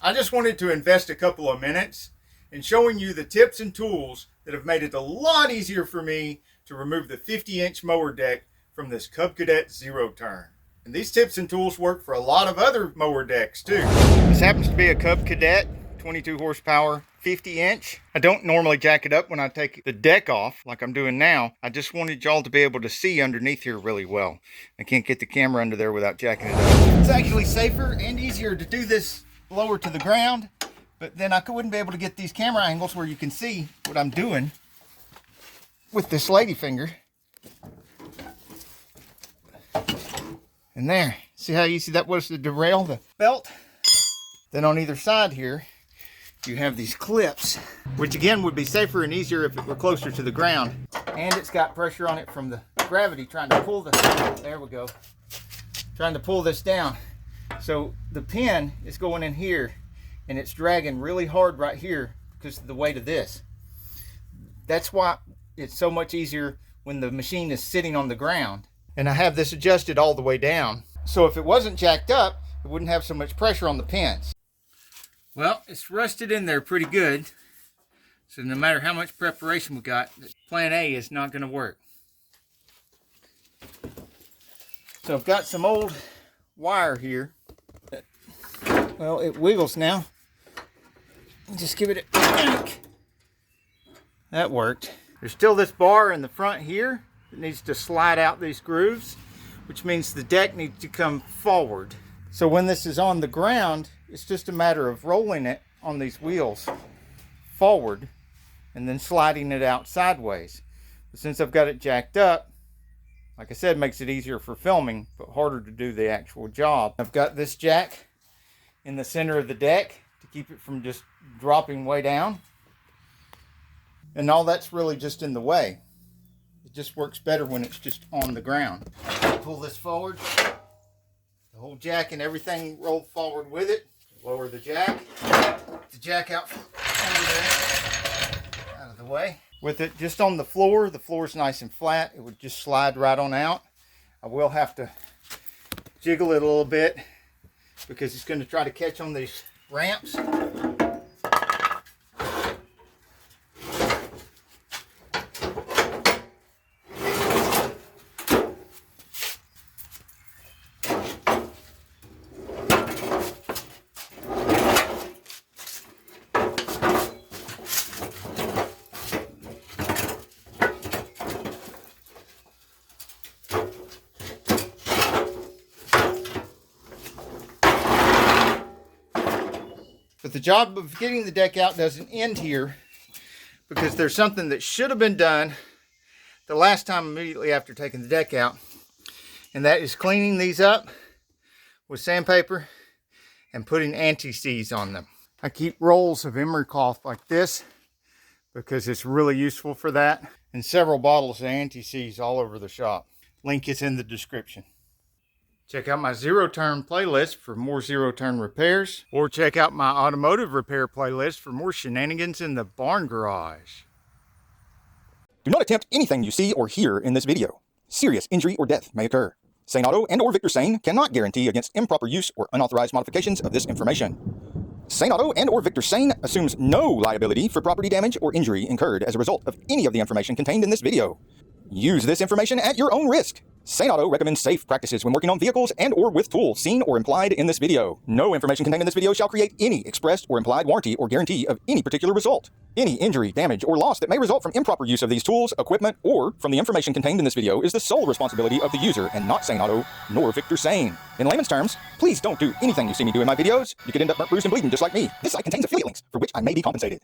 I just wanted to invest a couple of minutes in showing you the tips and tools that have made it a lot easier for me to remove the 50-inch mower deck from this Cub Cadet zero turn. And these tips and tools work for a lot of other mower decks too. This happens to be a Cub Cadet 22 horsepower 50-inch. I don't normally jack it up when I take the deck off like I'm doing now. I just wanted y'all to be able to see underneath here really well. I can't get the camera under there without jacking it up. It's actually safer and easier to do this lower to the ground, but then I wouldn't be able to get these camera angles where you can see what I'm doing with this lady finger. And there, see how easy that was to derail the belt? Then on either side here, you have these clips, which again would be safer and easier if it were closer to the ground. And it's got pressure on it from the gravity trying to pull there we go, trying to pull this down. So the pin is going in here and it's dragging really hard right here because of the weight of this. That's why it's so much easier when the machine is sitting on the ground. And I have this adjusted all the way down. So if it wasn't jacked up, it wouldn't have so much pressure on the pins. Well, it's rusted in there pretty good. So no matter how much preparation we got, plan A is not going to work. So I've got some old wire here. Well, it wiggles now. Just give it a yank. That worked. There's still this bar in the front here that needs to slide out these grooves, which means the deck needs to come forward. So when this is on the ground, it's just a matter of rolling it on these wheels forward and then sliding it out sideways. But since I've got it jacked up, like I said, it makes it easier for filming, but harder to do the actual job. I've got this jack in the center of the deck to keep it from just dropping way down. And all that's really just in the way. It just works better when it's just on the ground. Pull this forward. The whole jack and everything rolled forward with it. Lower the jack. Get the jack out under there. Out of the way. With it just on the floor's nice and flat. It would just slide right on out. I will have to jiggle it a little bit because it's going to try to catch on these ramps. But the job of getting the deck out doesn't end here, because there's something that should have been done the last time immediately after taking the deck out, and that is cleaning these up with sandpaper and putting anti-seize on them. I keep rolls of emery cloth like this because it's really useful for that, and several bottles of anti-seize all over the shop. Link is in the description. Check out my zero-turn playlist for more zero-turn repairs, or check out my automotive repair playlist for more shenanigans in the barn garage. Do not attempt anything you see or hear in this video. Serious injury or death may occur. Sane Auto and or Victor Sane cannot guarantee against improper use or unauthorized modifications of this information. Sane Auto and or Victor Sane assumes no liability for property damage or injury incurred as a result of any of the information contained in this video. Use this information at your own risk. Sane Auto recommends safe practices when working on vehicles and or with tools seen or implied in this video. No information contained in this video shall create any expressed or implied warranty or guarantee of any particular result. Any injury, damage, or loss that may result from improper use of these tools, equipment, or from the information contained in this video is the sole responsibility of the user and not Sane Auto nor Victor Sane. In layman's terms, please don't do anything you see me do in my videos. You could end up burnt, bruised, and bleeding just like me. This site contains affiliate links for which I may be compensated.